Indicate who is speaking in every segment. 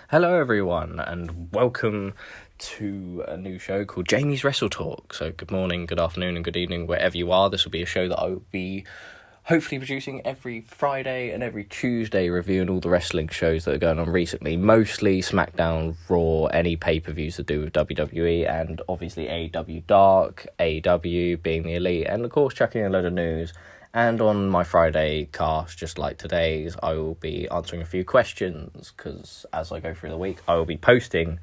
Speaker 1: Hello everyone and welcome to a new show called Jamie's Wrestle Talk. So good morning, good afternoon and good evening wherever you are. This will be a show that I will be hopefully producing every Friday and every Tuesday, reviewing all the wrestling shows that are going on recently. Mostly Smackdown, Raw, any pay-per-views to do with WWE, and obviously AEW Dark, AEW being the Elite, and of course chucking a load of news. And on my Friday cast, just like today's, I will be answering a few questions, because as I go through the week, I will be posting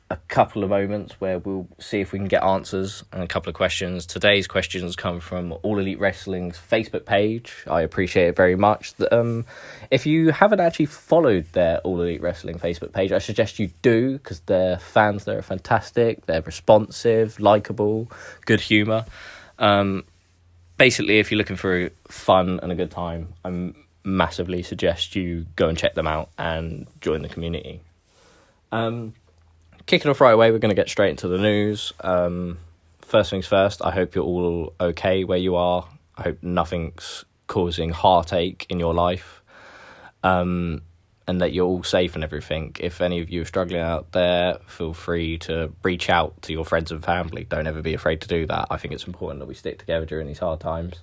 Speaker 1: a couple of moments where we'll see if we can get answers and a couple of questions. Today's questions come from All Elite Wrestling's Facebook page. I appreciate it very much. If you haven't actually followed their All Elite Wrestling Facebook page, I suggest you do, because their fans there are fantastic. They're responsive, likeable, good humour. Basically, if you're looking for fun and a good time, I massively suggest you go and check them out and join the community. Kicking off right away, we're going to get straight into the news. First things first, I hope you're all okay where you are. I hope nothing's causing heartache in your life. And that you're all safe and everything. If any of you are struggling out there, feel free to reach out to your friends and family. Don't ever be afraid to do that. I think it's important that we stick together during these hard times.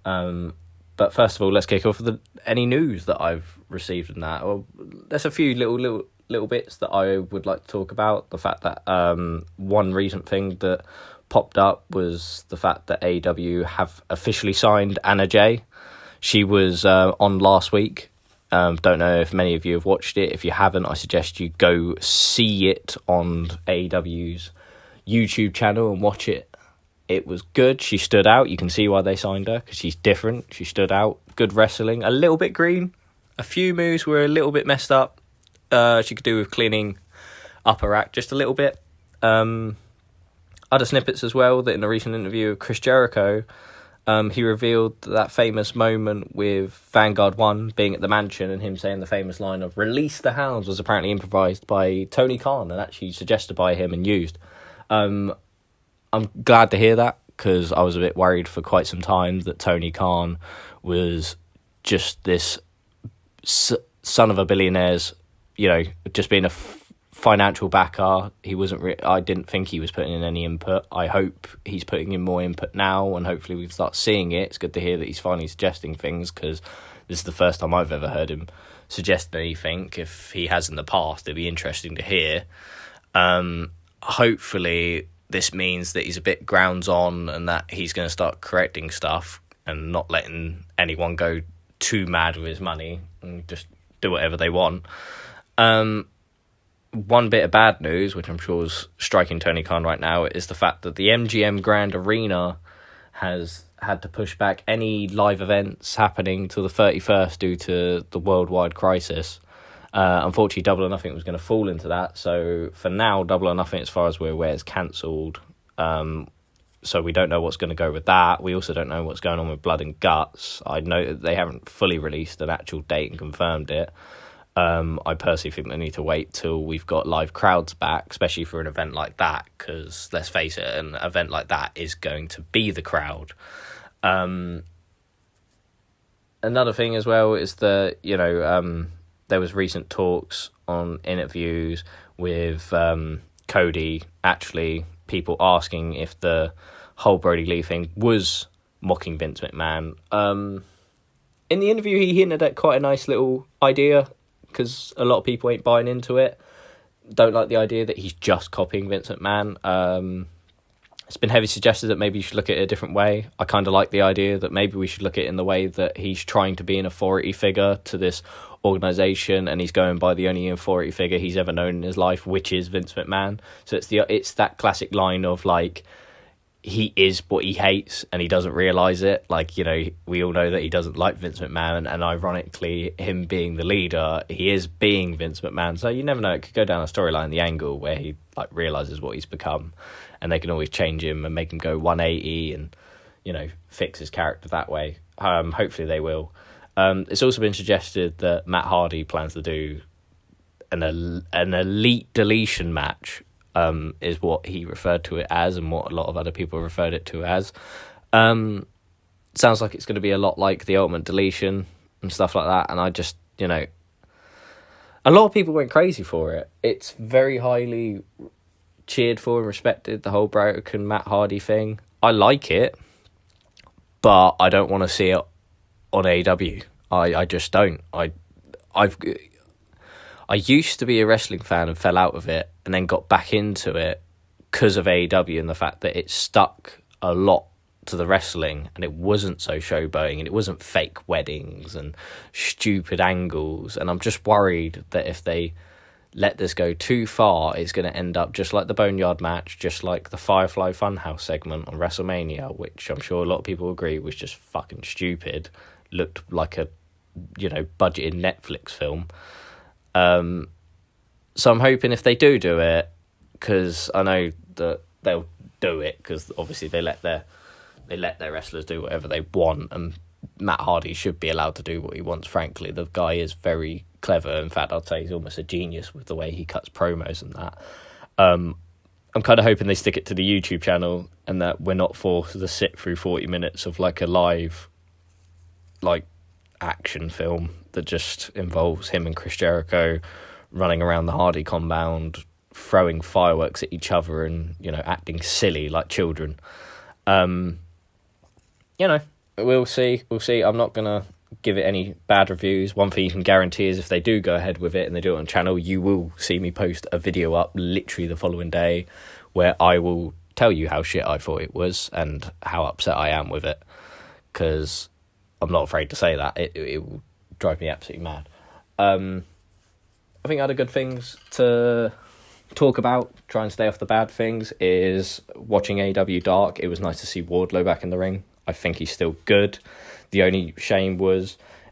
Speaker 1: But first of all, let's kick off with any news that I've received in that. Well, there's a few little bits that I would like to talk about. The fact that one recent thing that popped up was the fact that AEW have officially signed Anna Jay. She was on last week. Don't know if many of you have watched it. If you haven't, I suggest you go see it on AEW's YouTube channel and watch it. It was good. She stood out. You can see why they signed her, because she's different. She stood out. Good wrestling. A little bit green. A few moves were a little bit messed up. She could do with cleaning up her act just a little bit. Other snippets as well, that in a recent interview with Chris Jericho, he revealed that famous moment with Vanguard 1 being at the mansion and him saying the famous line of "Release the Hounds" was apparently improvised by Tony Khan and actually suggested by him and used. I'm glad to hear that, because I was a bit worried for quite some time that Tony Khan was just this son of a billionaire's, just being a financial backer. He wasn't. I didn't think he was putting in any input. I hope he's putting in more input now, and hopefully we can start seeing it. It's good to hear that he's finally suggesting things, because this is the first time I've ever heard him suggest anything. If he has in the past, it'd be interesting to hear. Hopefully this means that he's a bit grounds on, and that he's going to start correcting stuff and not letting anyone go too mad with his money and just do whatever they want. One bit of bad news, which I'm sure is striking Tony Khan right now, is the fact that the MGM Grand Arena has had to push back any live events happening till the 31st due to the worldwide crisis. Unfortunately, Double or Nothing was going to fall into that. So for now, Double or Nothing, as far as we're aware, is cancelled. So we don't know what's going to go with that. We also don't know what's going on with Blood and Guts. I know that they haven't fully released an actual date and confirmed it. I personally think they need to wait till we've got live crowds back, especially for an event like that, because let's face it, an event like that is going to be the crowd. Another thing as well is that, there was recent talks on interviews with Cody, actually people asking if the whole Brody Lee thing was mocking Vince McMahon. In the interview, he hinted at quite a nice little idea, because a lot of people ain't buying into it. Don't like the idea that he's just copying Vince McMahon. It's been heavily suggested that maybe you should look at it a different way. I kind of like the idea that maybe we should look at it in the way that he's trying to be an authority figure to this organisation, and he's going by the only authority figure he's ever known in his life, which is Vince McMahon. So it's that classic line of, like, he is what he hates and he doesn't realise it. Like, we all know that he doesn't like Vince McMahon, and ironically, him being the leader, he is being Vince McMahon. So you never know, it could go down a storyline, the angle where he realises what he's become, and they can always change him and make him go 180 and, fix his character that way. Hopefully they will. It's also been suggested that Matt Hardy plans to do an elite deletion match, is what he referred to it as, and what a lot of other people referred it to as. Sounds like it's going to be a lot like the Ultimate Deletion and stuff like that, and I just, A lot of people went crazy for it. It's very highly cheered for and respected, the whole Broken Matt Hardy thing. I like it, but I don't want to see it on AEW. I just don't. I used to be a wrestling fan and fell out of it, and then got back into it because of AEW and the fact that it stuck a lot to the wrestling, and it wasn't so showboating, and it wasn't fake weddings and stupid angles. And I'm just worried that if they let this go too far, it's going to end up just like the Boneyard match, just like the Firefly Funhouse segment on WrestleMania, which I'm sure a lot of people agree was just fucking stupid. Looked like a, budgeted Netflix film. So I'm hoping if they do it, because I know that they'll do it, because obviously they let their wrestlers do whatever they want, and Matt Hardy should be allowed to do what he wants, frankly. The guy is very clever. In fact, I'd say he's almost a genius with the way he cuts promos and that. I'm kind of hoping they stick it to the YouTube channel, and that we're not forced to sit through 40 minutes of like a live action film that just involves him and Chris Jericho running around the Hardy compound, throwing fireworks at each other and, acting silly like children. We'll see. I'm not going to give it any bad reviews. One thing you can guarantee is if they do go ahead with it and they do it on channel, you will see me post a video up literally the following day where I will tell you how shit I thought it was and how upset I am with it, because I'm not afraid to say that. It will drive me absolutely mad. I think other good things to talk about, try and stay off the bad things, is watching AEW Dark. It was nice to see Wardlow back in the ring. I think he's still good. The only shame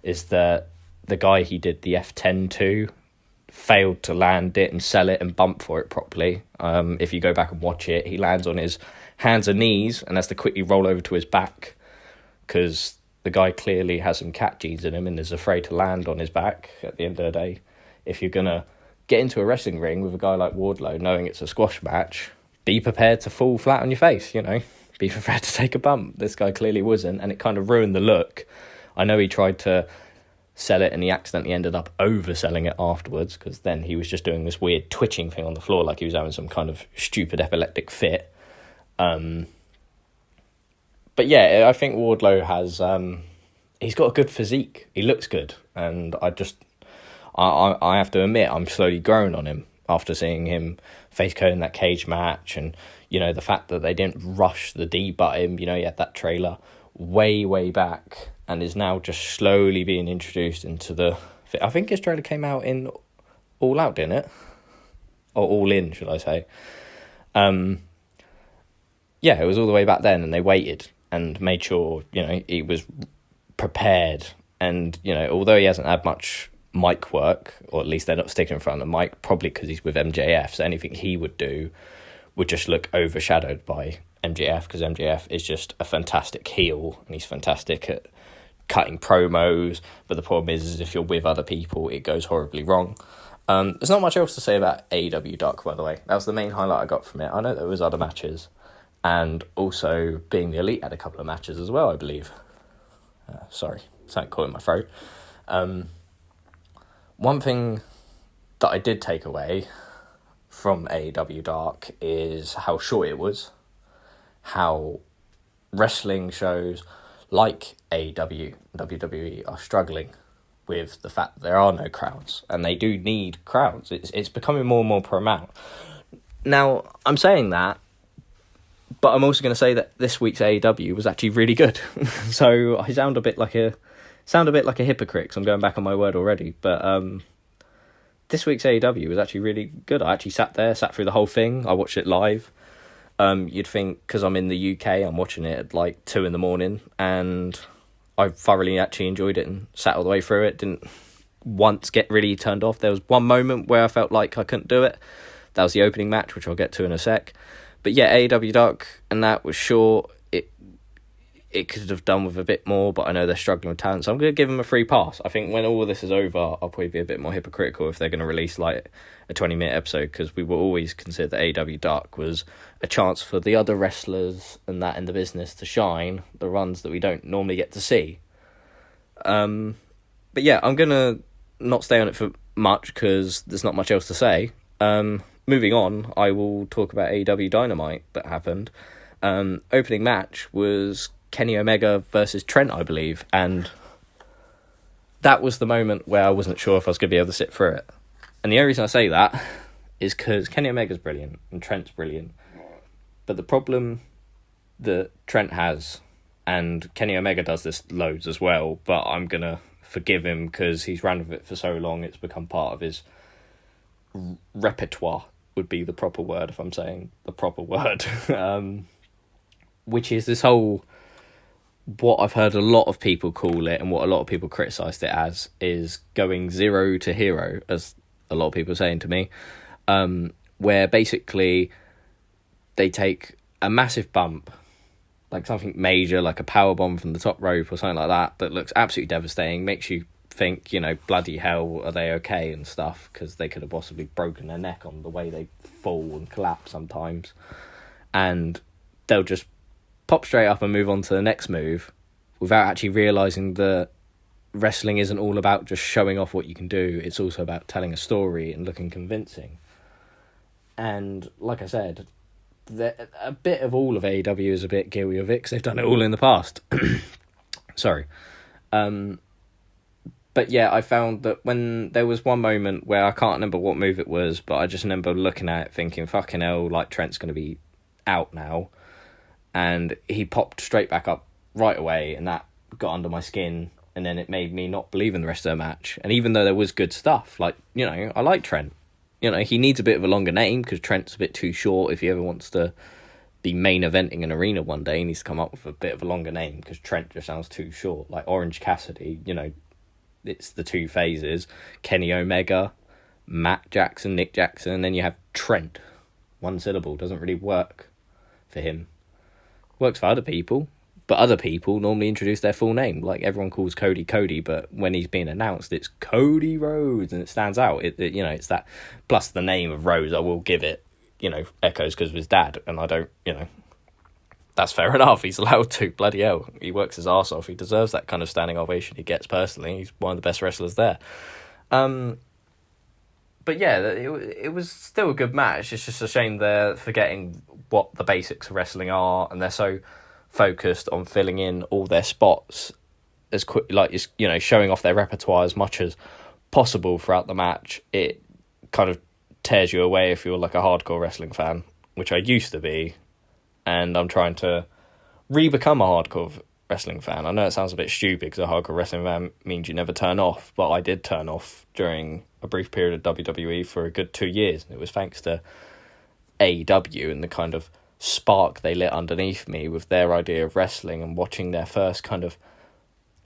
Speaker 1: is that the guy he did the F10 to failed to land it and sell it and bump for it properly. If you go back and watch it, he lands on his hands and knees and has to quickly roll over to his back, because the guy clearly has some cat genes in him and is afraid to land on his back at the end of the day. If you're going to get into a wrestling ring with a guy like Wardlow, knowing it's a squash match, be prepared to fall flat on your face, Be prepared to take a bump. This guy clearly wasn't, and it kind of ruined the look. I know he tried to sell it and he accidentally ended up overselling it afterwards, because then he was just doing this weird twitching thing on the floor like he was having some kind of stupid epileptic fit. But yeah, I think Wardlow has... he's got a good physique. He looks good, and I have to admit, I'm slowly growing on him after seeing him face code in that cage match, and the fact that they didn't rush the debut him. He had that trailer way back and is now just slowly being introduced into the... I think his trailer came out in All Out, didn't it? Or All In, should I say. Yeah, it was all the way back then, and they waited and made sure, he was prepared. And, although he hasn't had much mic work, or at least they're not sticking in front of the mic, probably because he's with MJF, so anything he would do would just look overshadowed by MJF, because MJF is just a fantastic heel, and he's fantastic at cutting promos, but the problem is if you're with other people, it goes horribly wrong. There's not much else to say about AEW Dark, by the way. That was the main highlight I got from it. I know there was other matches, and also Being the Elite had a couple of matches as well, I believe. Sorry, something caught in my throat. One thing that I did take away from AEW Dark is how short it was, how wrestling shows like AEW and WWE are struggling with the fact that there are no crowds, and they do need crowds. It's becoming more and more paramount. Now, I'm saying that, but I'm also going to say that this week's AEW was actually really good. So I sound a bit like a hypocrite, because I'm going back on my word already, but this week's AEW was actually really good. I actually sat through the whole thing. I watched it live. You'd think, because I'm in the UK, I'm watching it at like 2 a.m, and I thoroughly actually enjoyed it and sat all the way through it. Didn't once get really turned off. There was one moment where I felt like I couldn't do it. That was the opening match, which I'll get to in a sec. But yeah, AEW Dark, and that was short. It could have done with a bit more, but I know they're struggling with talent, so I'm going to give them a free pass. I think when all of this is over, I'll probably be a bit more hypocritical if they're going to release like a 20-minute episode, because we will always consider that AEW Dark was a chance for the other wrestlers and that in the business to shine, the runs that we don't normally get to see. But yeah, I'm going to not stay on it for much because there's not much else to say. Moving on, I will talk about AEW Dynamite that happened. Opening match was Kenny Omega versus Trent, I believe, and that was the moment where I wasn't sure if I was going to be able to sit through it. And the only reason I say that is because Kenny Omega's brilliant and Trent's brilliant. But the problem that Trent has, and Kenny Omega does this loads as well, but I'm going to forgive him because he's ran with it for so long, it's become part of his repertoire, would be the proper word if I'm saying the proper word. Which is this whole, what I've heard a lot of people call it, and what a lot of people criticised it as, is going zero to hero, as a lot of people are saying to me, where basically they take a massive bump, like something major, like a power bomb from the top rope or something like that looks absolutely devastating, makes you think, bloody hell, are they okay and stuff, because they could have possibly broken their neck on the way they fall and collapse sometimes, and they'll just pop straight up and move on to the next move without actually realising that wrestling isn't all about just showing off what you can do, it's also about telling a story and looking convincing. And like I said, a bit of all of AEW is a bit guilty of it because they've done it all in the past. Sorry. But yeah, I found that when there was one moment where I can't remember what move it was, but I just remember looking at it thinking, fucking hell, like Trent's going to be out now. And he popped straight back up right away, and that got under my skin, and then it made me not believe in the rest of the match. And even though there was good stuff, like, I like Trent. He needs a bit of a longer name because Trent's a bit too short. If he ever wants to be main eventing an arena one day, he needs to come up with a bit of a longer name because Trent just sounds too short. Like Orange Cassidy, it's the two phases. Kenny Omega, Matt Jackson, Nick Jackson, and then you have Trent. One syllable doesn't really work for him. Works for other people, but other people normally introduce their full name. Like everyone calls Cody Cody, but when he's being announced, it's Cody Rhodes, and it stands out. It's that, plus the name of Rhodes, I will give it, echoes because of his dad, and I don't, that's fair enough. He's allowed to. Bloody hell, he works his arse off. He deserves that kind of standing ovation he gets personally. He's one of the best wrestlers there. But yeah, it was still a good match. It's just a shame they're forgetting what the basics of wrestling are, and they're so focused on filling in all their spots as quick, showing off their repertoire as much as possible throughout the match. It kind of tears you away if you're like a hardcore wrestling fan, which I used to be, and I'm trying to re-become a hardcore wrestling fan. I know it sounds a bit stupid because a hardcore wrestling fan means you never turn off, but I did turn off during a brief period of WWE for a good 2 years, and it was thanks to AEW and the kind of spark they lit underneath me with their idea of wrestling, and watching their first kind of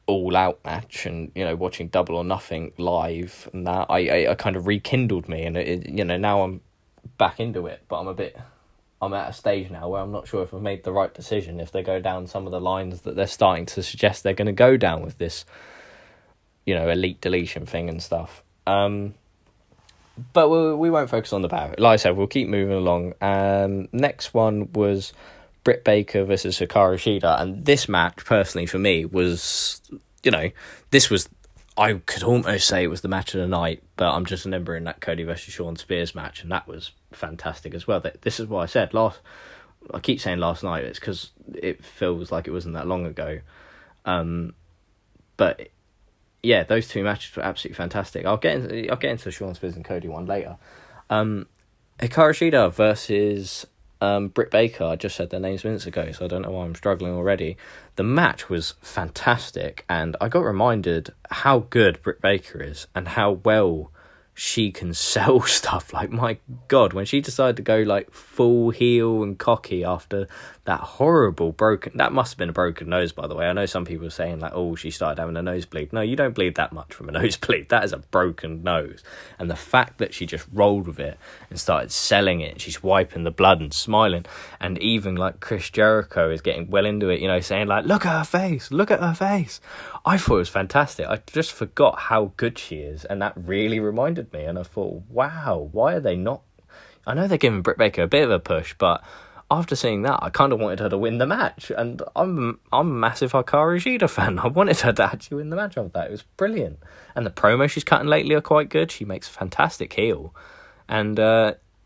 Speaker 1: all-out match, and watching Double or Nothing live, and that I kind of rekindled me, and now I'm back into it, but I'm at a stage now where I'm not sure if I've made the right decision if they go down some of the lines that they're starting to suggest they're going to go down with this elite deletion thing and stuff. But we won't focus on the bout. Like I said, we'll keep moving along. Next one was Britt Baker versus Hikaru Shida, and this match, personally for me, was, I could almost say it was the match of the night, but I'm just remembering that Cody versus Shawn Spears match, and that was fantastic as well. This is what I said I keep saying last night, it's because it feels like it wasn't that long ago. But yeah, those two matches were absolutely fantastic. I'll get into the Shawn Spears and Cody one later. Hikaru Shida versus Britt Baker. I just said their names minutes ago, so I don't know why I'm struggling already. The match was fantastic, and I got reminded how good Britt Baker is and how well she can sell stuff. Like, my God, when she decided to go like full heel and cocky after that horrible that must have been a broken nose, by the way. I know some people are saying like, oh, she started having a nosebleed. No, you don't bleed that much from a nosebleed. That is a broken nose. And the fact that she just rolled with it and started selling it, she's wiping the blood and smiling, and even like Chris Jericho is getting well into it, saying like, look at her face. I thought it was fantastic. I just forgot how good she is, and that really reminded me, and I thought, wow, why are they not... I know they're giving Britt Baker a bit of a push, but after seeing that, I kind of wanted her to win the match, and I'm a massive Hikaru Shida fan. I wanted her to actually win the match after that. It was brilliant, and the promo she's cutting lately are quite good. She makes a fantastic heel, and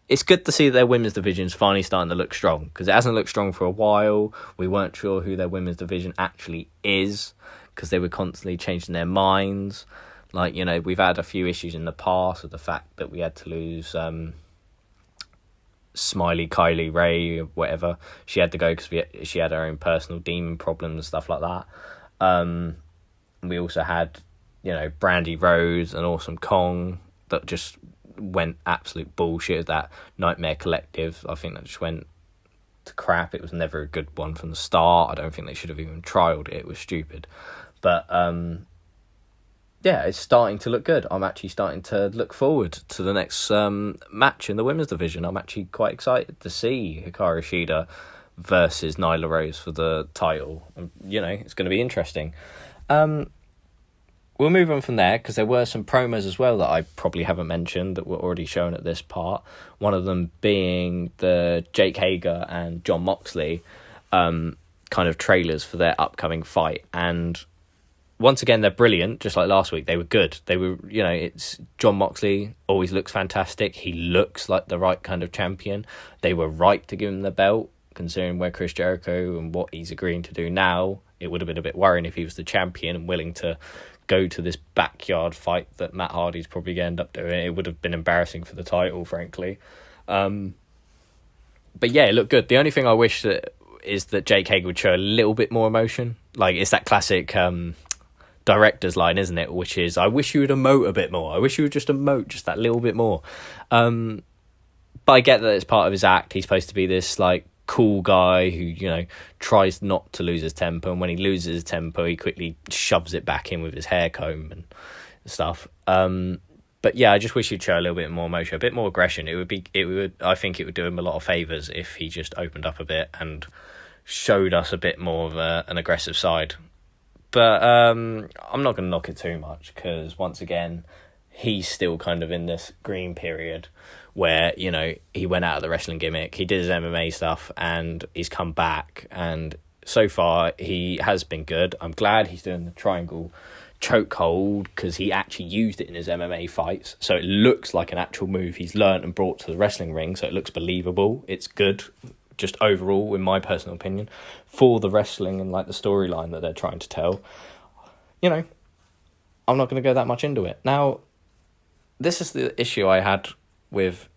Speaker 1: it's good to see that their women's division's finally starting to look strong, because it hasn't looked strong for a while. We weren't sure who their women's division actually is, because they were constantly changing their minds. Like, you know, we've had a few issues in the past with the fact that we had to lose Smiley, Kylie Ray, or whatever. She had to go because she had her own personal demon problems and stuff like that. We also had, you know, Brandy Rose and Awesome Kong that just went absolute bullshit. That Nightmare Collective, I think that just went to crap. It was never a good one from the start. I don't think they should have even trialed it. It was stupid. But yeah, it's starting to look good. I'm actually starting to look forward to the next match in the women's division. I'm actually quite excited to see Hikaru Shida versus Nyla Rose for the title. You know, it's going to be interesting. We'll move on from there, because there were some promos as well that I probably haven't mentioned that were already shown at this part. One of them being the Jake Hager and Jon Moxley kind of trailers for their upcoming fight. And once again, they're brilliant, just like last week. They were good. They were, you know, it's Jon Moxley always looks fantastic. He looks like the right kind of champion. They were right to give him the belt, considering where Chris Jericho and what he's agreeing to do now. It would have been a bit worrying if he was the champion and willing to go to this backyard fight that Matt Hardy's probably going to end up doing. It would have been embarrassing for the title, frankly. But yeah, it looked good. The only thing I wish is that Jake Hager would show a little bit more emotion. Like, it's that classic director's line, isn't it? Which is, I wish you would emote a bit more. I wish you would just emote just that little bit more. But I get that it's part of his act. He's supposed to be this, like, cool guy who, you know, tries not to lose his temper, and when he loses his temper, he quickly shoves it back in with his hair comb and stuff. But yeah, I just wish he'd show a little bit more emotion, a bit more aggression. I think it would do him a lot of favours if he just opened up a bit and showed us a bit more of an aggressive side. But I'm not going to knock it too much, because once again, he's still kind of in this green period where, you know, he went out of the wrestling gimmick, he did his MMA stuff, and he's come back, and so far he has been good. I'm glad he's doing the triangle chokehold, because he actually used it in his MMA fights, so it looks like an actual move he's learnt and brought to the wrestling ring, so it looks believable. It's good, just overall, in my personal opinion, for the wrestling and like the storyline that they're trying to tell. You know, I'm not going to go that much into it. Now, this is the issue I had with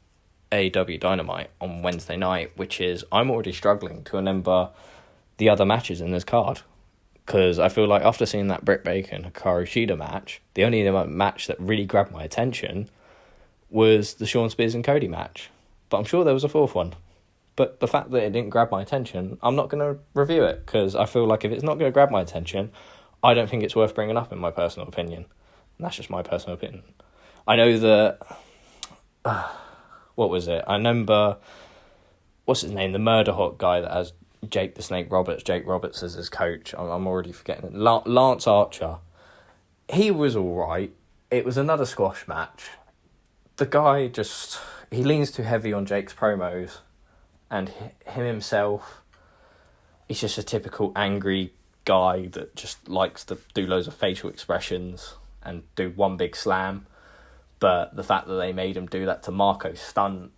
Speaker 1: AEW Dynamite on Wednesday night, which is I'm already struggling to remember the other matches in this card, because I feel like after seeing that Britt Baker and Hikaru Shida match, the only match that really grabbed my attention was the Shawn Spears and Cody match. But I'm sure there was a fourth one. But the fact that it didn't grab my attention, I'm not going to review it, because I feel like if it's not going to grab my attention, I don't think it's worth bringing up, in my personal opinion. And that's just my personal opinion. I know that... what was it? I remember... What's his name? The Murder Hawk guy that has Jake the Snake Roberts. Jake Roberts as his coach. I'm already forgetting it. Lance Archer. He was all right. It was another squash match. The guy just... He leans too heavy on Jake's promos. And him himself, he's just a typical angry guy that just likes to do loads of facial expressions and do one big slam. But the fact that they made him do that to Marco Stunt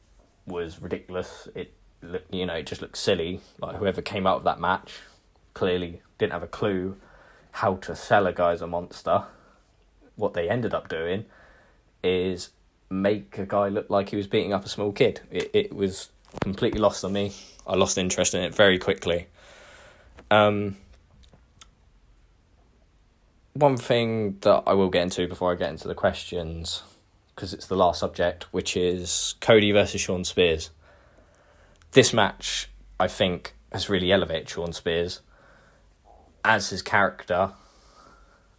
Speaker 1: was ridiculous. It just looked silly. Like, whoever came out of that match clearly didn't have a clue how to sell a guy as a monster. What they ended up doing is make a guy look like he was beating up a small kid. It was completely lost on me. I lost interest in it very quickly. One thing that I will get into before I get into the questions, because it's the last subject, which is Cody versus Shawn Spears. This match, I think, has really elevated Shawn Spears as his character.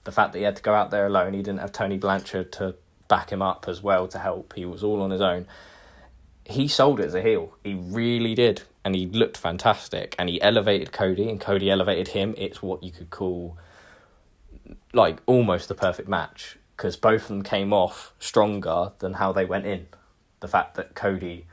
Speaker 1: The fact that he had to go out there alone, he didn't have Tony Blanchard to back him up as well to help. He was all on his own. He sold it as a heel. He really did. And he looked fantastic. And he elevated Cody, and Cody elevated him. It's what you could call, like, almost the perfect match, because both of them came off stronger than how they went in. The fact that Cody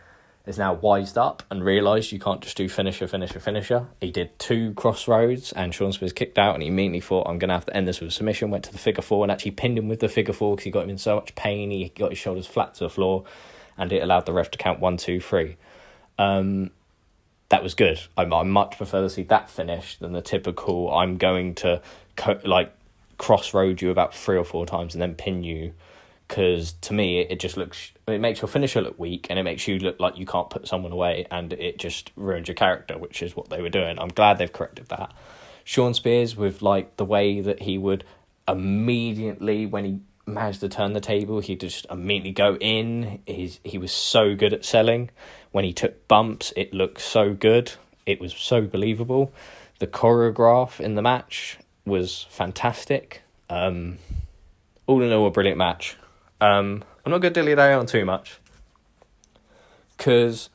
Speaker 1: is now wised up and realised you can't just do finisher. He did 2 crossroads and Sean Spears kicked out, and he immediately thought, I'm going to have to end this with a submission, went to the figure 4 and actually pinned him with the figure 4 because he got him in so much pain. He got his shoulders flat to the floor and it allowed the ref to count 1, 2, 3. That was good. I much prefer to see that finish than the typical I'm going to crossroad you about 3 or 4 times and then pin you, because to me it just looks, it makes your finisher look weak and it makes you look like you can't put someone away, and it just ruins your character, which is what they were doing. I'm glad they've corrected that. Sean Spears, with like the way that he would immediately, when he managed to turn the table, he'd just immediately go in. He was so good at selling. When he took bumps, it looked so good. It was so believable. The choreograph in the match was fantastic. All in all, a brilliant match. I'm not going to dilly-dally on too much, because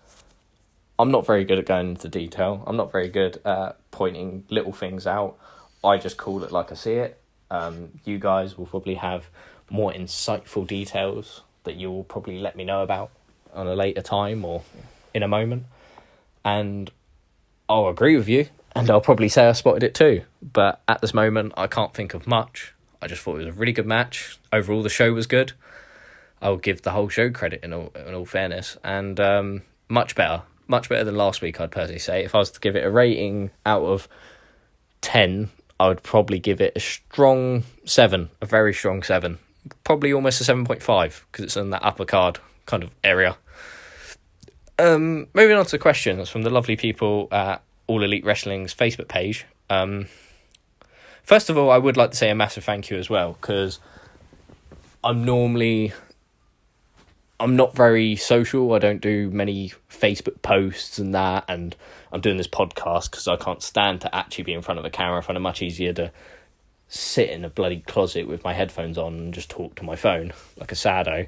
Speaker 1: I'm not very good at going into detail. I'm not very good at pointing little things out. I just call it like I see it. You guys will probably have more insightful details that you'll probably let me know about on a later time or in a moment. And I'll agree with you, and I'll probably say I spotted it too. But at this moment, I can't think of much. I just thought it was a really good match. Overall, the show was good. I'll give the whole show credit in all fairness. And much better than last week, I'd personally say. If I was to give it a rating out of 10, I would probably give it a strong 7, a very strong 7. Probably almost a 7.5, because it's in that upper card kind of area. Moving on to questions from the lovely people at All Elite Wrestling's Facebook page. First of all, I would like to say a massive thank you as well, because I'm not very social. I don't do many Facebook posts and that, and I'm doing this podcast because I can't stand to actually be in front of a camera. I find it much easier to sit in a bloody closet with my headphones on and just talk to my phone like a saddo.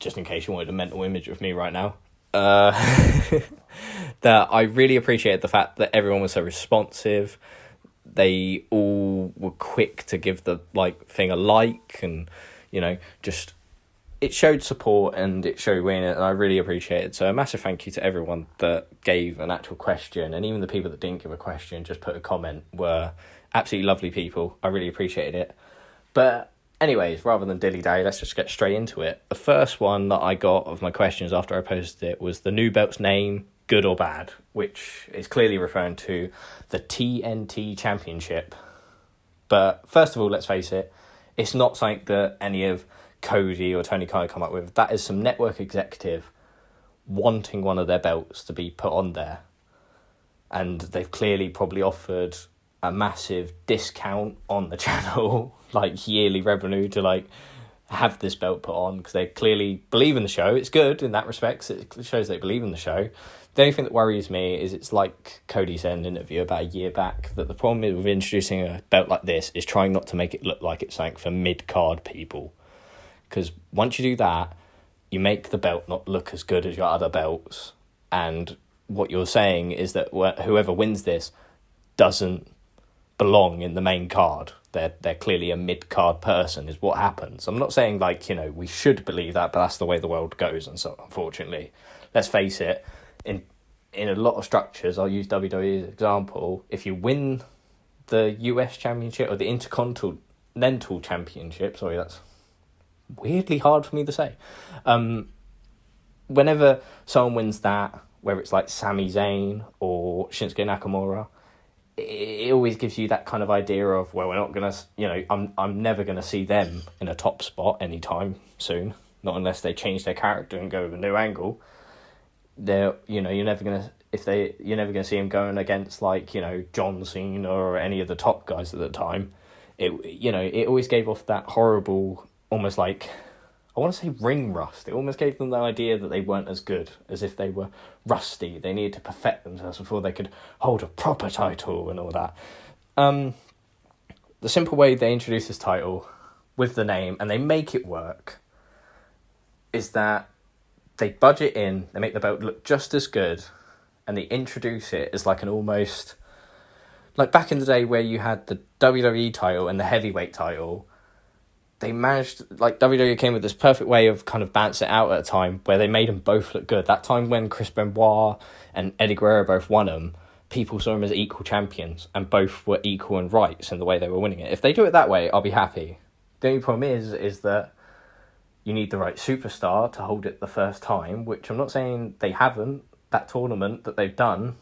Speaker 1: Just in case you wanted a mental image of me right now. That I really appreciated the fact that everyone was so responsive. They all were quick to give the thing a like, and just it showed support and it showed winning, and I really appreciate it. So a massive thank you to everyone that gave an actual question, and even the people that didn't give a question, just put a comment, were absolutely lovely people. I really appreciated it. But anyways, rather than dilly-dally, let's just get straight into it. The first one that I got of my questions after I posted it was the new belt's name, good or bad, which is clearly referring to the TNT Championship. But first of all, let's face it, it's not something that any of Cody or Tony Khan come up with. That is some network executive wanting one of their belts to be put on there. And they've clearly probably offered a massive discount on the channel, yearly revenue, to have this belt put on, because they clearly believe in the show. It's good in that respect. It shows they believe in the show. The only thing that worries me is it's like Cody said in an interview about a year back, that the problem with introducing a belt like this is trying not to make it look like it's something for mid-card people. Because once you do that, you make the belt not look as good as your other belts. And what you're saying is that whoever wins this doesn't belong in the main card. They're clearly a mid-card person, is what happens. I'm not saying we should believe that, but that's the way the world goes. And so unfortunately, let's face it, in a lot of structures, I'll use WWE as an example, if you win the US Championship or the Intercontinental Championship, sorry, that's weirdly hard for me to say. Whenever someone wins that, whether it's like Sami Zayn or Shinsuke Nakamura, it always gives you that kind of idea of, well, we're not going to, I'm never going to see them in a top spot anytime soon, not unless they change their character and go with a new angle. You're never going to see him going against John Cena or any of the top guys at the time. It always gave off that horrible, almost I want to say ring rust. It almost gave them the idea that they weren't as good, as if they were rusty. They needed to perfect themselves before they could hold a proper title and all that. The simple way they introduce this title with the name, and they make it work, is that they budget in, they make the belt look just as good, and they introduce it as an almost, back in the day where you had the WWE title and the heavyweight title. they managed, like, WWE came with this perfect way of kind of balancing it out at a time where they made them both look good. That time when Chris Benoit and Eddie Guerrero both won them, people saw them as equal champions and both were equal in rights in the way they were winning it. If they do it that way, I'll be happy. The only problem is that you need the right superstar to hold it the first time, which I'm not saying they haven't. That tournament that they've done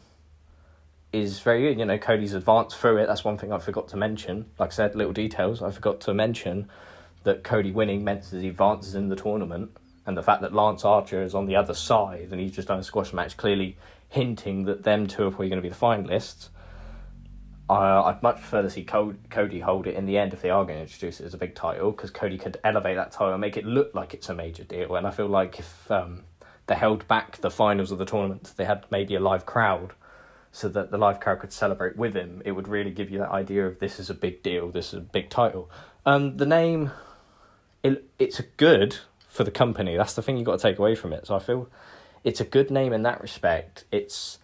Speaker 1: is very good. You know, Cody's advanced through it. That's one thing I forgot to mention. Like I said, little details. I forgot to mention that Cody winning meant that he advances in the tournament, and the fact that Lance Archer is on the other side and he's just done a squash match, clearly hinting that them two are probably going to be the finalists. I'd much prefer to see Cody hold it in the end if they are going to introduce it as a big title, because Cody could elevate that title and make it look like it's a major deal. And I feel like if they held back the finals of the tournament, they had maybe a live crowd, so that the live crowd could celebrate with him, it would really give you that idea of this is a big deal, this is a big title. The name, it's good for the company. That's the thing you got to take away from it. So I feel it's a good name in that respect. It's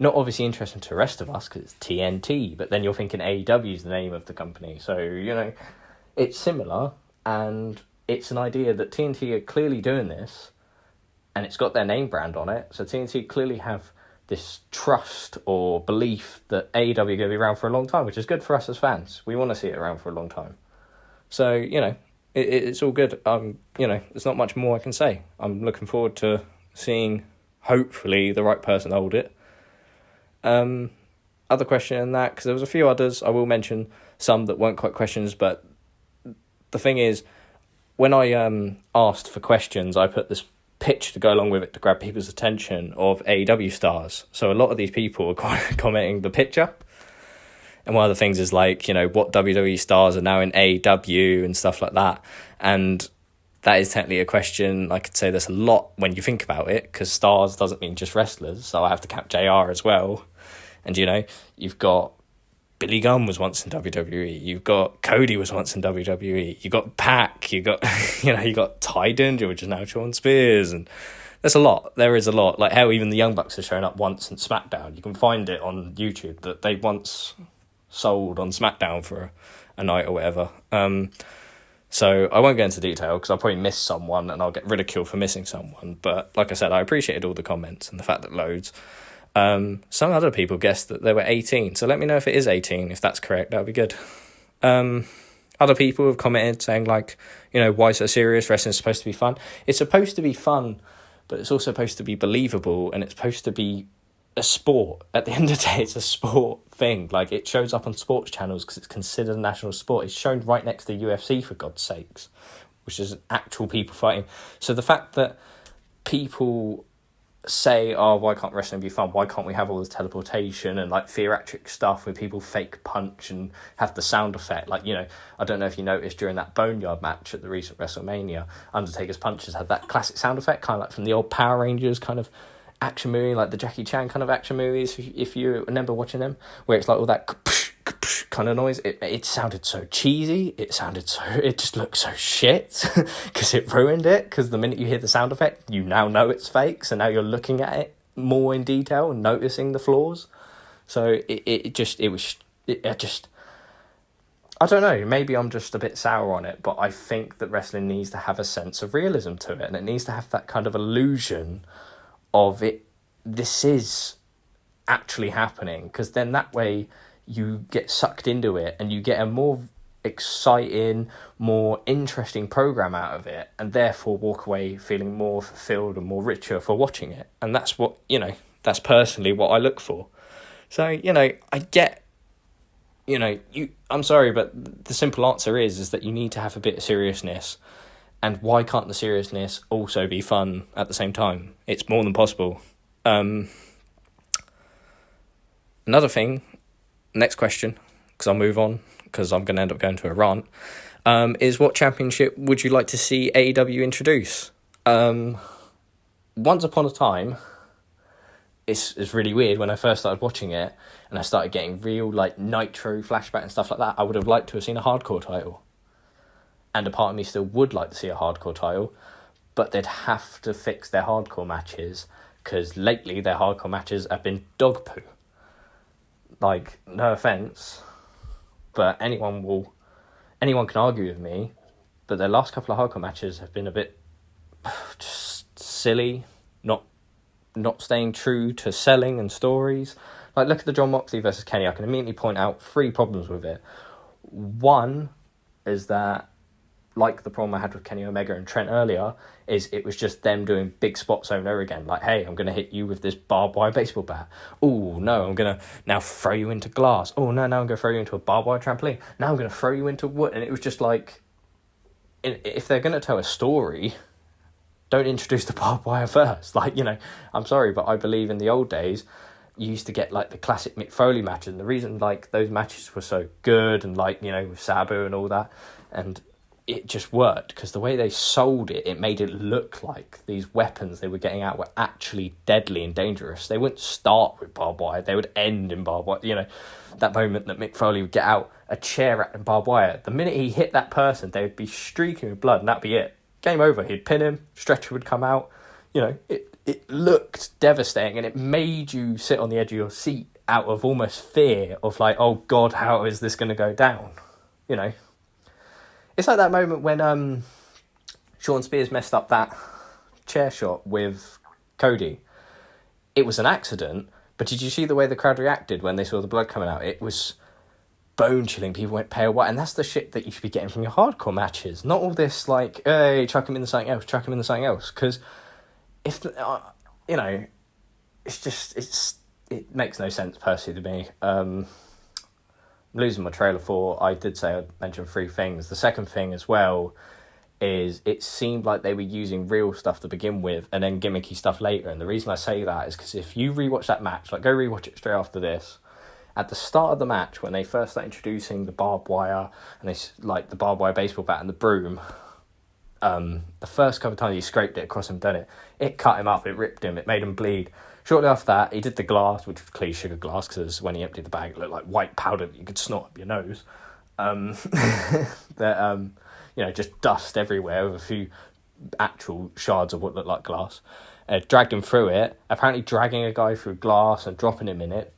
Speaker 1: not obviously interesting to the rest of us because it's TNT, but then you're thinking AEW is the name of the company. So, you know, it's similar, and it's an idea that TNT are clearly doing this, and it's got their name brand on it. So TNT clearly have this trust or belief that AEW are going to be around for a long time, which is good for us as fans. We want to see it around for a long time. So, you know, it's all good. You know, there's not much more I can say. I'm looking forward to seeing, hopefully, the right person hold it. Other question in that, because there was a few others, I will mention some that weren't quite questions, but the thing is, when I asked for questions, I put this pitch to go along with it to grab people's attention of AEW stars. So a lot of these people were commenting the picture. And one of the things is, like, you know, what WWE stars are now in AEW and stuff like that. And that is technically a question. I could say there's a lot when you think about it, because stars doesn't mean just wrestlers. So I have to count JR as well. And, you know, you've got Billy Gunn was once in WWE. You've got Cody was once in WWE. You got Pac. You got, you know, you got Ty Dillinger, which is now Sean Spears. And there's a lot. There is a lot. Like, how even the Young Bucks have shown up once in SmackDown. You can find it on YouTube that they once sold on SmackDown for a night or whatever. So I won't go into detail because I'll probably miss someone and I'll get ridiculed for missing someone. But like I said, I appreciated all the comments and the fact that loads. Some other people guessed that they were 18. So let me know if it is 18. If that's correct, that would be good. Other people have commented saying, like, you know, why so serious? Wrestling's supposed to be fun. It's supposed to be fun, but it's also supposed to be believable, and it's supposed to be a sport. At the end of the day, it's a sport thing. Like, it shows up on sports channels because it's considered a national sport. It's shown right next to UFC, for God's sakes, which is actual people fighting. So the fact that people say, oh, why can't wrestling be fun? Why can't we have all this teleportation and, like, theatric stuff where people fake punch and have the sound effect? Like, you know, I don't know if you noticed during that Boneyard match at the recent WrestleMania, Undertaker's punches had that classic sound effect, kind of like from the old Power Rangers kind of action movie, like the Jackie Chan kind of action movies, if you remember watching them, where it's like all that kind of noise. It sounded so cheesy. It just looked so shit because it ruined it, because the minute you hear the sound effect, you now know it's fake, so now you're looking at it more in detail and noticing the flaws. So I don't know, maybe I'm just a bit sour on it, but I think that wrestling needs to have a sense of realism to it, and it needs to have that kind of illusion of it, this is actually happening, because then that way you get sucked into it and you get a more exciting, more interesting program out of it, and therefore walk away feeling more fulfilled and more richer for watching it. And that's what, you know, that's personally what I look for. So, you know, I get, you know, I'm sorry, but the simple answer is that you need to have a bit of seriousness. And why can't the seriousness also be fun at the same time? It's more than possible. Another thing, next question, because I'll move on, because I'm going to end up going to a rant, is what championship would you like to see AEW introduce? Once upon a time, it's really weird, when I first started watching it, and I started getting real, like, Nitro flashback and stuff like that, I would have liked to have seen a hardcore title. And a part of me still would like to see a hardcore title, but they'd have to fix their hardcore matches, because lately their hardcore matches have been dog poo. Like, no offence, but anyone can argue with me but their last couple of hardcore matches have been a bit just silly, not staying true to selling and stories. Like, look at the Jon Moxley versus Kenny. I can immediately point out 3 problems with it. One is that, like the problem I had with Kenny Omega and Trent earlier, is it was just them doing big spots over and over again. Like, hey, I'm going to hit you with this barbed wire baseball bat. Oh, no, I'm going to now throw you into glass. Oh, no, now I'm going to throw you into a barbed wire trampoline. Now I'm going to throw you into wood. And it was just like, if they're going to tell a story, don't introduce the barbed wire first. Like, you know, I'm sorry, but I believe in the old days, you used to get, like, the classic Mick Foley matches. And the reason, like, those matches were so good and, like, you know, with Sabu and all that, and it just worked because the way they sold it, it made it look like these weapons they were getting out were actually deadly and dangerous. They wouldn't start with barbed wire. They would end in barbed wire. You know, that moment that Mick Foley would get out a chair wrapped in barbed wire, the minute he hit that person, they would be streaking with blood and that'd be it. Game over. He'd pin him, stretcher would come out. You know, it looked devastating and it made you sit on the edge of your seat out of almost fear of like, oh God, how is this going to go down? You know, it's like that moment when Sean Spears messed up that chair shot with Cody. It was an accident, but did you see the way the crowd reacted when they saw the blood coming out? It was bone-chilling. People went pale white, and that's the shit that you should be getting from your hardcore matches. Not all this, like, hey, chuck him into something else, chuck him into something else. Because if, you know, it makes no sense, personally, to me. I'm losing my trailer for, I did say I'd mention 3 things. The second thing as well is it seemed like they were using real stuff to begin with and then gimmicky stuff later. And the reason I say that is because if you rewatch that match, like, go rewatch it straight after this, at the start of the match, when they first start introducing the barbed wire and they like the barbed wire baseball bat and the broom, the first couple of times he scraped it across him, done it cut him up, it ripped him, it made him bleed. Shortly after that, he did the glass, which was clear sugar glass, because when he emptied the bag, it looked like white powder that you could snort up your nose. That you know, just dust everywhere with a few actual shards of what looked like glass. Dragged him through it, apparently dragging a guy through glass and dropping him in it.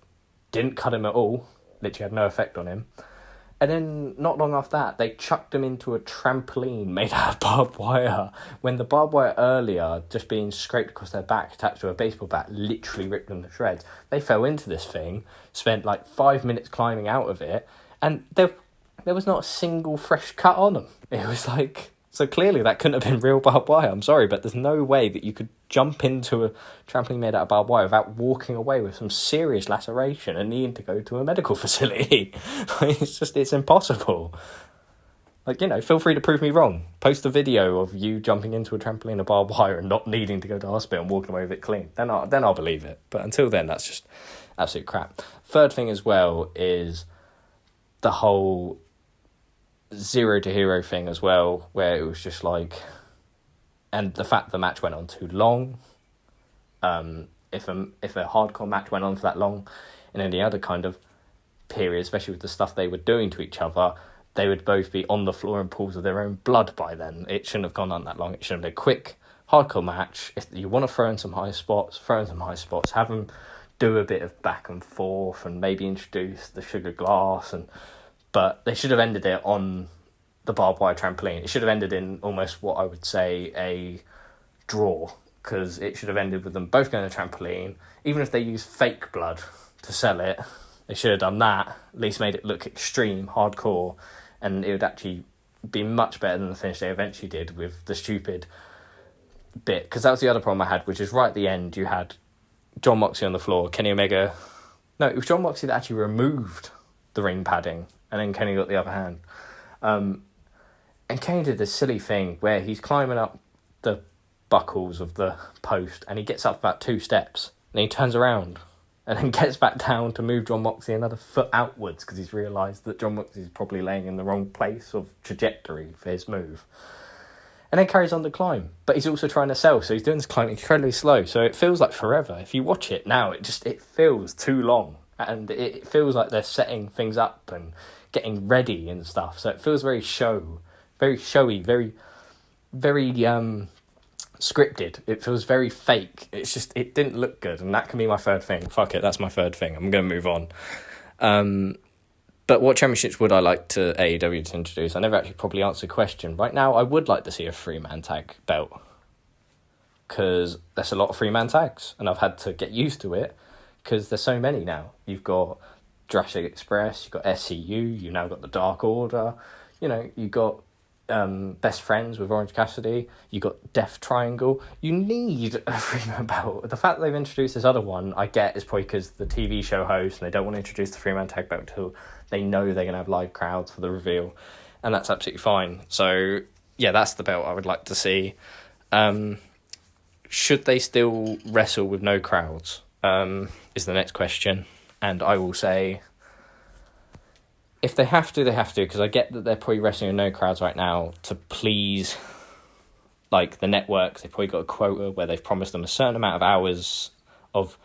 Speaker 1: Didn't cut him at all, literally had no effect on him. And then, not long after that, they chucked him into a trampoline made out of barbed wire, when the barbed wire earlier, just being scraped across their back, attached to a baseball bat, literally ripped them to shreds. They fell into this thing, spent like 5 minutes climbing out of it, and there was not a single fresh cut on them. It was like, so clearly that couldn't have been real barbed wire. I'm sorry, but there's no way that you could jump into a trampoline made out of barbed wire without walking away with some serious laceration and needing to go to a medical facility. It's impossible. Like, you know, feel free to prove me wrong. Post a video of you jumping into a trampoline of barbed wire and not needing to go to hospital and walking away with it clean. Then I'll believe it. But until then, that's just absolute crap. Third thing as well is the whole Zero to Hero thing as well, where it was just like, and the fact the match went on too long. If a hardcore match went on for that long in any other kind of period, especially with the stuff they were doing to each other, they would both be on the floor in pools of their own blood by then. It shouldn't have gone on that long. It should have been a quick hardcore match. If you want to throw in some high spots, have them do a bit of back and forth and maybe introduce the sugar glass, but they should have ended it on the barbed wire trampoline. It should have ended in almost what I would say a draw, because it should have ended with them both going to the trampoline. Even if they used fake blood to sell it, they should have done that, at least made it look extreme, hardcore, and it would actually be much better than the finish they eventually did with the stupid bit. Because that was the other problem I had, which is right at the end, you had Jon Moxley on the floor, Kenny Omega... No, it was Jon Moxley that actually removed the ring padding, and then Kenny got the upper hand. And Kenny did this silly thing where he's climbing up the buckles of the post and he gets up about 2 steps and then he turns around and then gets back down to move Jon Moxley another foot outwards because he's realised that Jon Moxley is probably laying in the wrong place of trajectory for his move. And then carries on the climb. But he's also trying to sell, so he's doing this climb incredibly slow. So it feels like forever. If you watch it now, it feels too long. And it feels like they're setting things up and getting ready and stuff. So it feels very showy, very, very scripted. It feels very fake. It's just, it didn't look good. And that can be my third thing. Fuck it, that's my third thing. I'm going to move on. But what championships would I like to AEW to introduce? I never actually probably answered the question. Right now, I would like to see a 3-man tag belt, because there's a lot of 3-man tags, and I've had to get used to it, because there's so many now. You've got Jurassic Express, you've got SCU, you've now got the Dark Order, you've got Best Friends with Orange Cassidy, you've got Death Triangle. You need a 3-man belt. The fact that they've introduced this other one, I get, is probably because the TV show host, and they don't want to introduce the 3-man tag belt until they know they're going to have live crowds for the reveal, and that's absolutely fine. So, yeah, that's the belt I would like to see. Should they still wrestle with no crowds, is the next question. And I will say, if they have to, they have to, because I get that they're probably wrestling with no crowds right now to please, the networks. They've probably got a quota where they've promised them a certain amount of hours of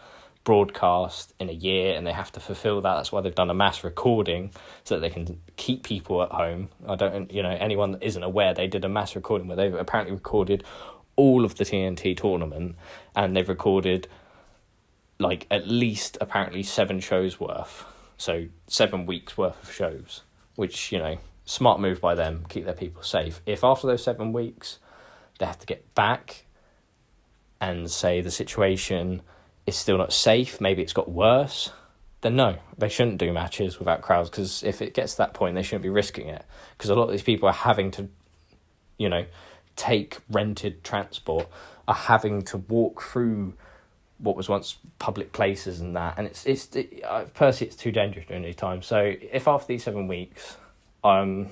Speaker 1: broadcast in a year, and they have to fulfill that. That's why they've done a mass recording, so that they can keep people at home. I don't, anyone that isn't aware, they did a mass recording where they've apparently recorded all of the TNT tournament, and they've recorded at least apparently 7 shows worth. So 7 weeks worth of shows, which, smart move by them, keep their people safe. If after those 7 weeks they have to get back and say the situation is still not safe, maybe it's got worse, then no, they shouldn't do matches without crowds, because if it gets to that point, they shouldn't be risking it, because a lot of these people are having to, take rented transport, are having to walk through what was once public places and that, and personally, it's too dangerous during these times. So if after these 7 weeks, I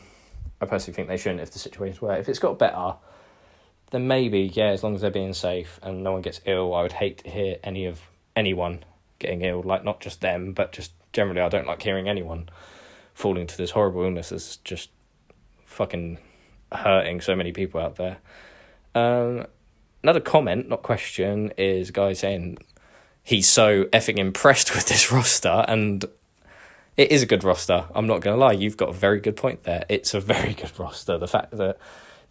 Speaker 1: personally think they shouldn't, if the situation's where, if it's got better, then maybe, yeah, as long as they're being safe and no one gets ill. I would hate to hear anyone getting ill, not just them, but just generally, I don't like hearing anyone falling to this horrible illness that's just fucking hurting so many people out there. Another comment, not question, is a guy saying he's so effing impressed with this roster, and it is a good roster. I'm not going to lie, you've got a very good point there. It's a very good roster. The fact that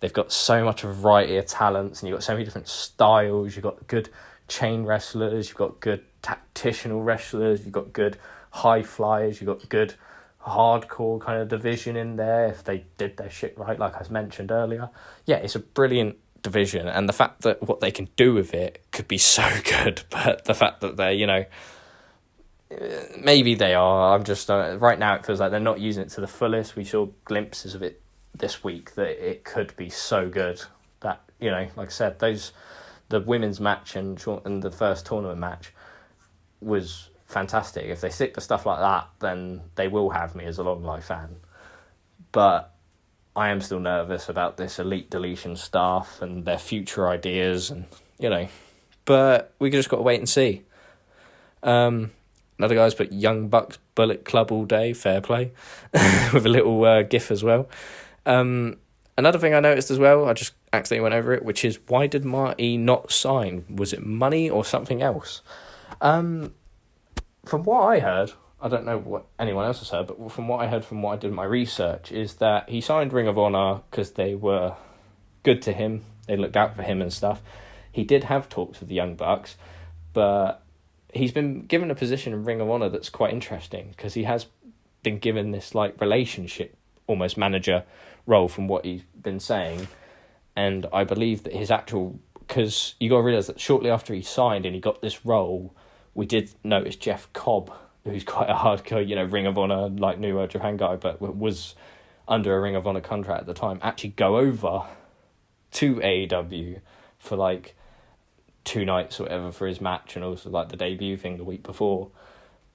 Speaker 1: they've got so much of a variety of talents, and you've got so many different styles. You've got good chain wrestlers, you've got good tactitional wrestlers, you've got good high flyers, you've got good hardcore kind of division in there, if they did their shit right, like I mentioned earlier. Yeah, it's a brilliant division, and the fact that what they can do with it could be so good, but the fact that they're, maybe they are, I'm just, right now it feels like they're not using it to the fullest. We saw glimpses of it this week that it could be so good that, like I said, the women's match and the first tournament match was fantastic. If they stick to stuff like that, then they will have me as a long life fan. But I am still nervous about this Elite Deletion staff and their future ideas, and but we just got to wait and see. Another guy's put Young Bucks Bullet Club all day, fair play, with a little gif as well. Another thing I noticed as well, I just accidentally went over it, which is, why did Marty not sign? Was it money or something else? From what I heard, I don't know what anyone else has heard, but from what I heard, from what I did in my research, is that he signed Ring of Honor because they were good to him. They looked out for him and stuff. He did have talks with the Young Bucks, but he's been given a position in Ring of Honor that's quite interesting, because he has been given this relationship, almost manager role, from what he's been saying. And I believe that his actual, because you got to realise that shortly after he signed and he got this role, we did notice Jeff Cobb, who's quite a hardcore, Ring of Honor, New World Japan guy, but was under a Ring of Honor contract at the time, actually go over to AEW for 2 nights or whatever for his match, and also the debut thing the week before.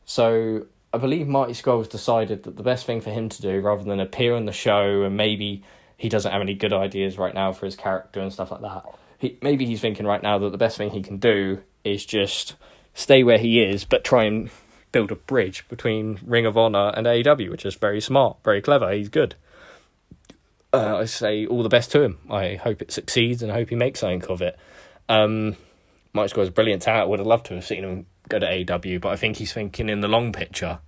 Speaker 1: So I believe Marty Scurll's decided that the best thing for him to do, rather than appear on the show, and maybe he doesn't have any good ideas right now for his character and stuff like that, maybe he's thinking right now that the best thing he can do is just stay where he is, but try and build a bridge between Ring of Honor and AEW, which is very smart, very clever. He's good. I say all the best to him. I hope it succeeds, and I hope he makes something of it. Mike Scurll's a brilliant talent. Would have loved to have seen him go to AEW, but I think he's thinking in the long picture.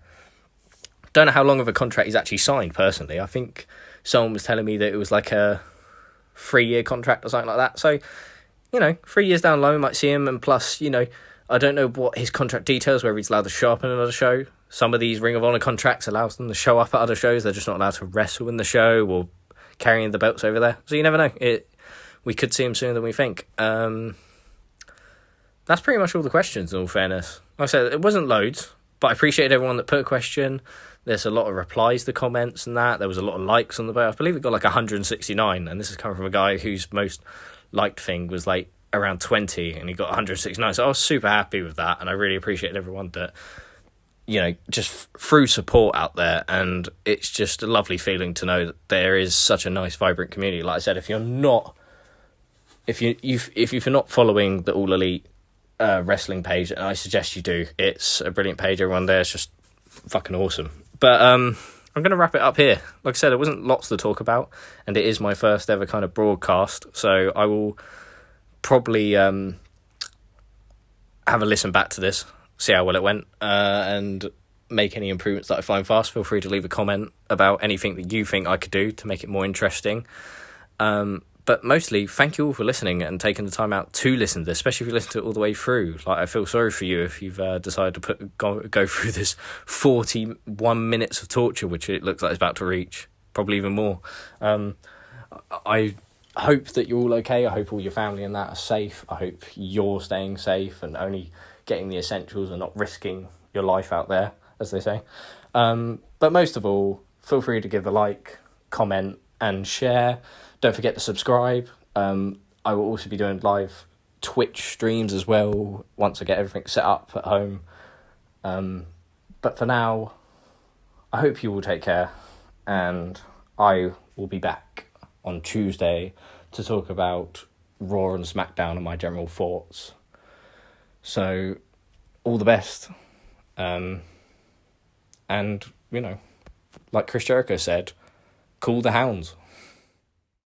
Speaker 1: Don't know how long of a contract he's actually signed, personally. I think someone was telling me that it was a 3-year contract or something like that. So, 3 years down the line, we might see him, and plus, I don't know what his contract details, whether he's allowed to show up in another show. some of these Ring of Honor contracts allows them to show up at other shows. They're just not allowed to wrestle in the show or carrying the belts over there. So you never know. We could see them sooner than we think. That's pretty much all the questions, in all fairness. Like I said, it wasn't loads, but I appreciate everyone that put a question. There's a lot of replies to comments and that. There was a lot of likes on the post. I believe it got like 169, and this is coming from a guy whose most liked thing was like around 20, and he got 169. So I was super happy with that, and I really appreciate everyone that, just threw support out there. And it's just a lovely feeling to know that there is such a nice, vibrant community. Like I said, if you're not following the All Elite wrestling page, I suggest you do. It's a brilliant page. Everyone there is just fucking awesome. But I'm going to wrap it up here. Like I said, there wasn't lots to talk about, and it is my first ever kind of broadcast, so I will probably have a listen back to this, see how well it went, and make any improvements that I find fast. Feel free to leave a comment about anything that you think I could do to make it more interesting. But mostly, thank you all for listening and taking the time out to listen to this, especially if you listen to it all the way through. Like, I feel sorry for you if you've decided to go through this 41 minutes of torture, which it looks like it's about to reach, probably even more. I hope that you're all okay. I hope all your family and that are safe. I hope you're staying safe and only getting the essentials and not risking your life out there, as they say. But most of all, feel free to give a like, comment, and share. Don't forget to subscribe. I will also be doing live Twitch streams as well once I get everything set up at home. But for now, I hope you will take care, and I will be back on Tuesday to talk about Raw and Smackdown and my general thoughts. So, all the best. And, like Chris Jericho said, cool the hounds.